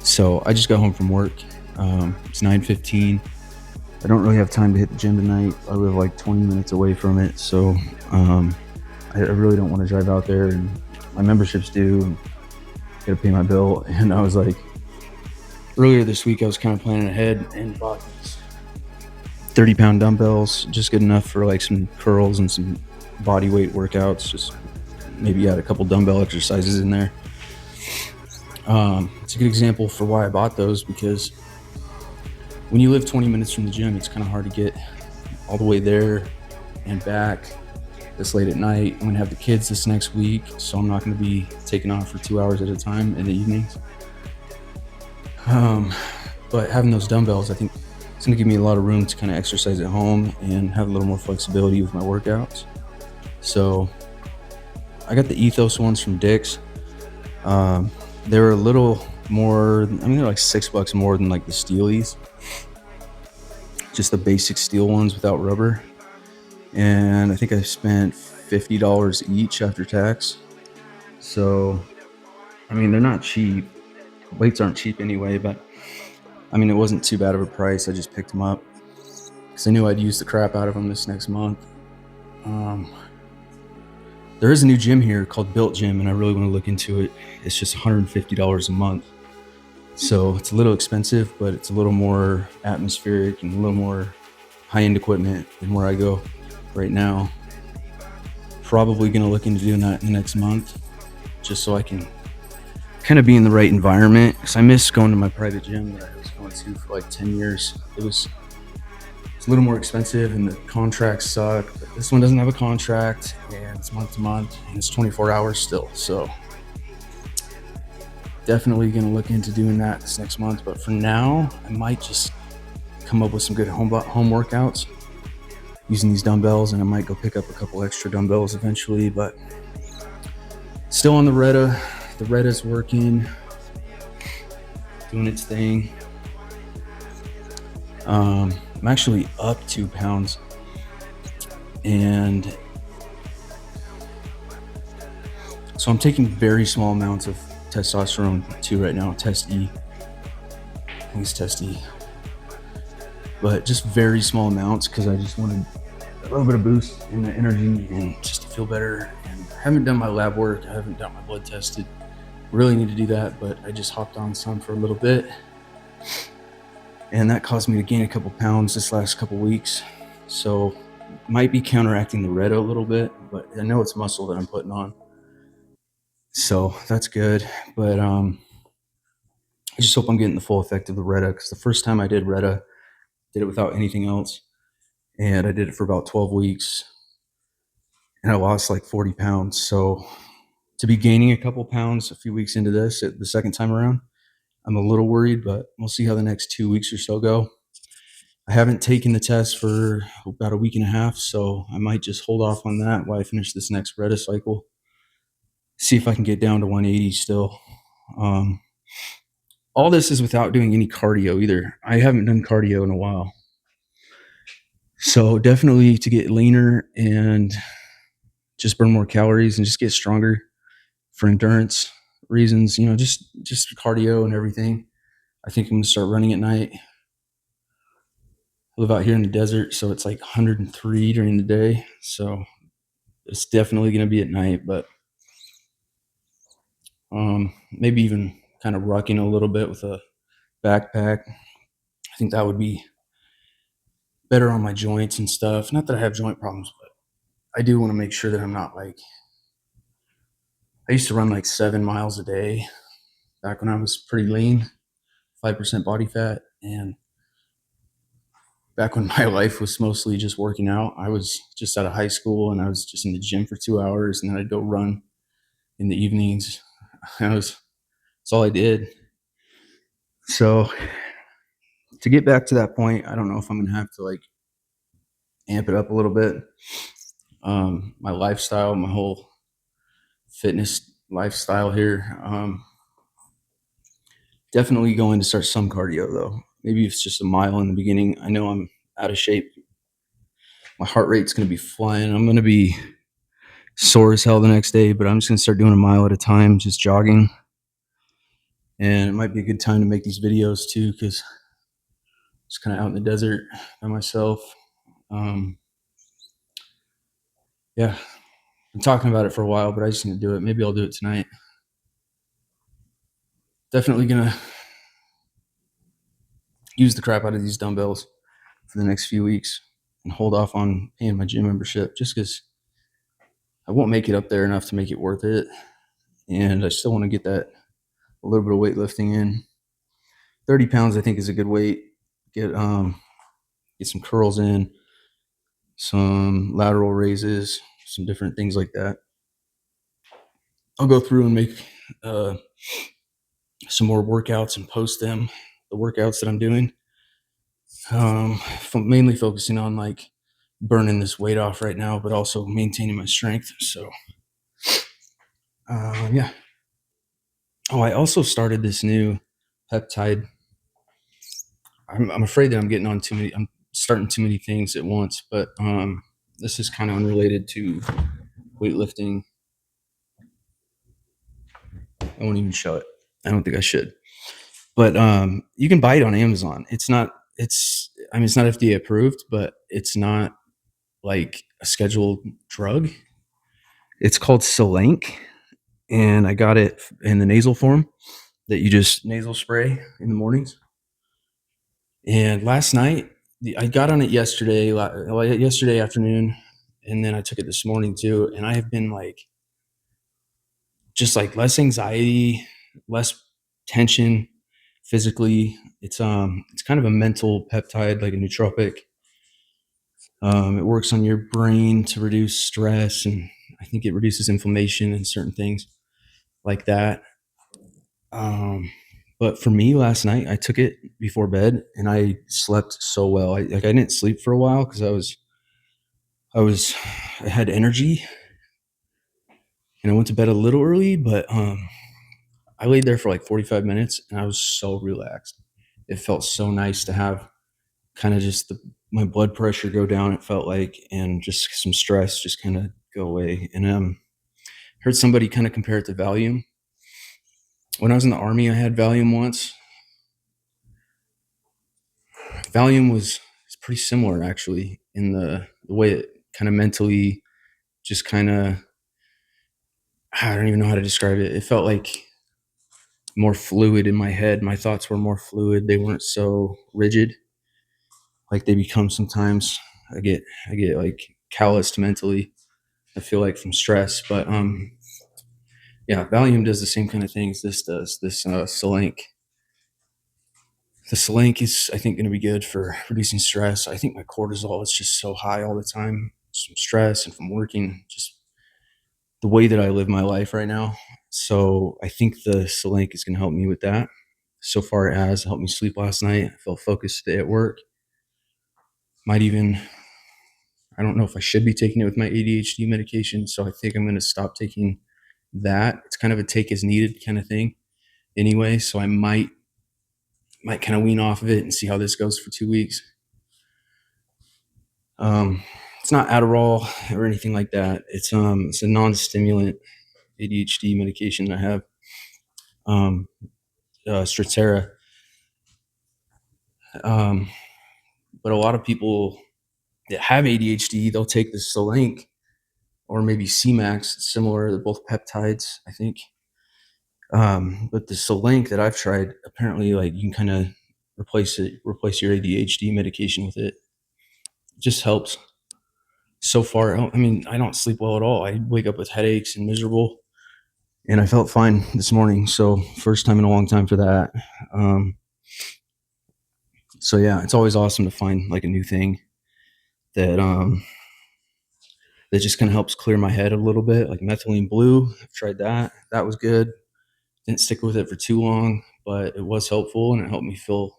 So I just got home from work. It's 9:15. I don't really have time to hit the gym tonight. I live like 20 minutes away from it, so I really don't want to drive out there, and my membership's due. Got to pay my bill, and I was like, earlier this week I was kind of planning ahead and bought these 30-pound dumbbells, just good enough for like some curls and some body weight workouts. Just maybe add a couple dumbbell exercises in there. It's a good example for why I bought those, because when you live 20 minutes from the gym, it's kind of hard to get all the way there and back this late at night. I'm gonna have the kids this next week, so I'm not gonna be taking off for 2 hours at a time in the evenings. But having those dumbbells, I think it's gonna give me a lot of room to kind of exercise at home and have a little more flexibility with my workouts. So I got the Ethos ones from Dick's. They're a little more, they're like $6 more than like the Steelies. Just the basic steel ones without rubber. And I think I spent $50 each after tax. So, they're not cheap. Weights aren't cheap anyway, but it wasn't too bad of a price. I just picked them up because I knew I'd use the crap out of them this next month. There is a new gym here called Built Gym, and I really want to look into it. It's just $150 a month. So it's a little expensive, but it's a little more atmospheric and a little more high-end equipment than where I go right now. Probably going to look into doing that in the next month, just so I can kind of be in the right environment, because I miss going to my private gym that I was going to for like 10 years. It's a little more expensive and the contracts suck, but this one doesn't have a contract and it's month to month and it's 24 hours still. So definitely going to look into doing that this next month. But for now, I might just come up with some good home workouts using these dumbbells, and I might go pick up a couple extra dumbbells eventually. But still on the Retta. The Retta's working, doing its thing. I'm actually up 2 pounds, and so I'm taking very small amounts of testosterone too right now. Test E. I think it's Test E. But just very small amounts, because I just wanted a little bit of boost in the energy and just to feel better. And I haven't done my lab work. I haven't got my blood tested. Really need to do that, but I just hopped on some for a little bit, and that caused me to gain a couple pounds this last couple weeks. So might be counteracting the Retta a little bit, but I know it's muscle that I'm putting on, so that's good. But I just hope I'm getting the full effect of the Retta, because the first time I did Retta, did it without anything else, and I did it for about 12 weeks, and I lost like 40 pounds. So to be gaining a couple pounds a few weeks into this, the second time around, I'm a little worried, but we'll see how the next 2 weeks or so go. I haven't taken the test for about a week and a half, so I might just hold off on that while I finish this next Retta cycle. See if I can get down to 180 still. All this is without doing any cardio either. I haven't done cardio in a while. So definitely to get leaner and just burn more calories and just get stronger for endurance reasons, just cardio and everything. I think I'm gonna start running at night. I live out here in the desert, so it's like 103 during the day. So it's definitely gonna be at night, but maybe even kind of rucking a little bit with a backpack. I think that would be better on my joints and stuff. Not that I have joint problems, but I do want to make sure that I'm not like, I used to run like 7 miles a day back when I was pretty lean, 5% body fat. And back when my life was mostly just working out, I was just out of high school and I was just in the gym for 2 hours, and then I'd go run in the evenings. That's all I did. So to get back to that point, I don't know if I'm going to have to like amp it up a little bit. My lifestyle, my whole fitness lifestyle here, Definitely going to start some cardio though. Maybe it's just a mile in the beginning. I know I'm out of shape. My heart rate's going to be flying. I'm going to be sore as hell the next day, but I'm just going to start doing a mile at a time, just jogging. And it might be a good time to make these videos too, because it's kind of out in the desert by myself. Um, yeah, I'm talking about it for a while, but I just need to do it. Maybe I'll do it tonight. Definitely gonna use the crap out of these dumbbells for the next few weeks and hold off on paying my gym membership just because I won't make it up there enough to make it worth it. And I still want to get that a little bit of weightlifting in. 30 pounds, I think, is a good weight. Get some curls in, some lateral raises, some different things like that. I'll go through and make uh, some more workouts and post them, the workouts that I'm doing. Mainly focusing on like burning this weight off right now, but also maintaining my strength. So, yeah. Oh, I also started this new peptide. I'm afraid that I'm getting on too many. I'm starting too many things at once, but this is kind of unrelated to weightlifting. I won't even show it. I don't think I should. But you can buy it on Amazon. It's not. I mean, it's not FDA approved, but it's not like a scheduled drug. It's called Solank, and I got it in the nasal form that you just nasal spray in the mornings. And last night, I got on it yesterday afternoon, and then I took it this morning too. And I have been like, just like less anxiety, less tension physically. It's kind of a mental peptide, like a nootropic. It works on your brain to reduce stress, and I think it reduces inflammation and certain things like that. Um, but for me, last night I took it before bed, and I slept so well. I didn't sleep for a while because I had energy, and I went to bed a little early. But I laid there for like 45 minutes, and I was so relaxed. It felt so nice to have kind of just my blood pressure go down. It felt like, and just some stress just kind of go away. And heard somebody kind of compare it to Valium. When I was in the army, I had Valium once. Valium was it's pretty similar actually in the way it kind of mentally just kind of I don't even know how to describe it. It felt like more fluid in my head. My thoughts were more fluid. They weren't so rigid like they become sometimes. I get like calloused mentally. I feel like from stress, but yeah, Valium does the same kind of things this does. This Solank. The Solank is, I think, going to be good for reducing stress. I think my cortisol is just so high all the time, from stress and from working, just the way that I live my life right now. So I think the Solank is going to help me with that. So far, it has helped me sleep last night. I felt focused today at work. Might even, I don't know if I should be taking it with my ADHD medication. So I think I'm going to stop taking that. It's kind of a take as needed kind of thing anyway. So I might kind of wean off of it and see how this goes for 2 weeks. It's not Adderall or anything like that. It's a non-stimulant ADHD medication that I have. Stratera. Um, but a lot of people that have ADHD, they'll take the Solank or maybe C-Max. It's similar. They're both peptides, I think. But the Solank that I've tried, apparently, like you can kind of replace your ADHD medication with it. It just helps. So far, I mean, I don't sleep well at all. I wake up with headaches and miserable, and I felt fine this morning. So first time in a long time for that. Um, so yeah, it's always awesome to find like a new thing that that just kind of helps clear my head a little bit. Like methylene blue, I've tried that. That was good. Didn't stick with it for too long, but it was helpful, and it helped me feel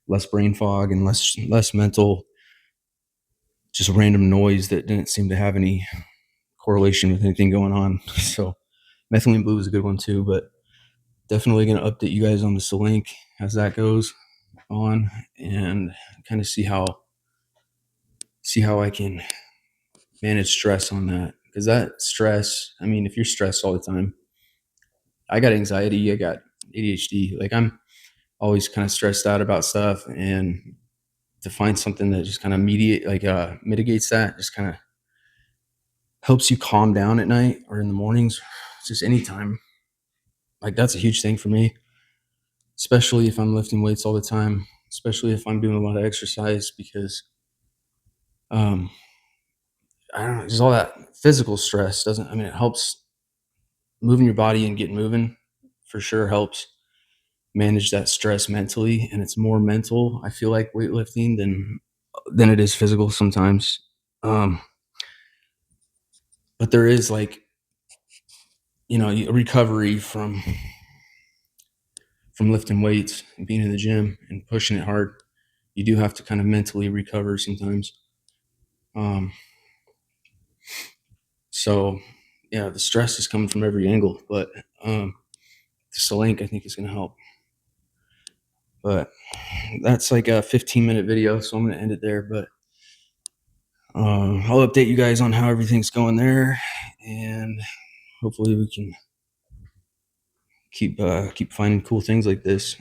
less brain fog and less mental, just random noise that didn't seem to have any correlation with anything going on. So methylene blue is a good one too, but definitely going to update you guys on the Link as that goes on, and kind of see how I can manage stress on that. Because that stress, I mean, if you're stressed all the time, I got anxiety, I got ADHD. Like I'm always kind of stressed out about stuff, and to find something that just kind of mitigates that, just kind of helps you calm down at night or in the mornings, just anytime. Like that's a huge thing for me, especially if I'm lifting weights all the time, especially if I'm doing a lot of exercise, because um I don't know, just all that physical stress doesn't, I mean, it helps moving your body and getting moving for sure helps manage that stress mentally, and it's more mental, I feel like, weightlifting than it is physical sometimes. Um but there is like, a recovery from lifting weights and being in the gym and pushing it hard. You do have to kind of mentally recover sometimes. Um, so yeah, the stress is coming from every angle, but the Solank I think is going to help. But that's like a 15-minute video, so I'm going to end it there. But I'll update you guys on how everything's going there, and hopefully we can keep finding cool things like this.